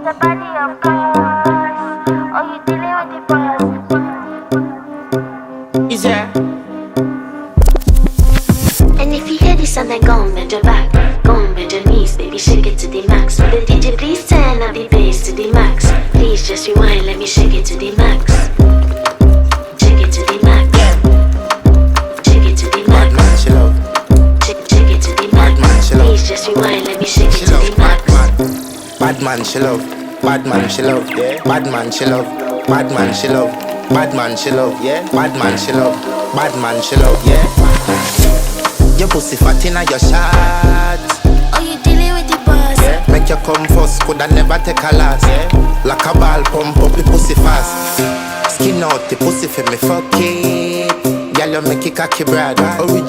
the body of course. Oh, you dealing with the boss. Is there? And if you hear this and then go on bend your back, go on bend your knees, baby, shake it to the max. Will the DJ please turn up the bass to the max? Please just rewind, let me shake it to the max. Shake it to the max. Shake it to the max. Bad man, she love. Shake it to the max. Bad man, she love. Please just rewind, let me shake it She to love. the max. Bad man, she love. Bad man, she love. Yeah. Bad man, she love. Bad man, she love. Bad man, she love. Yeah. Bad man, she love. Bad man, she love. Yeah. Your pussy fat inna your shot. Oh, you dealing with the boss. Yeah. Make you come first, coulda never take a last. Yeah. Like a ball, pump up the pussy fast. Skin out the pussy for me, fuck it. Girl, you make it cocky, brother. Original.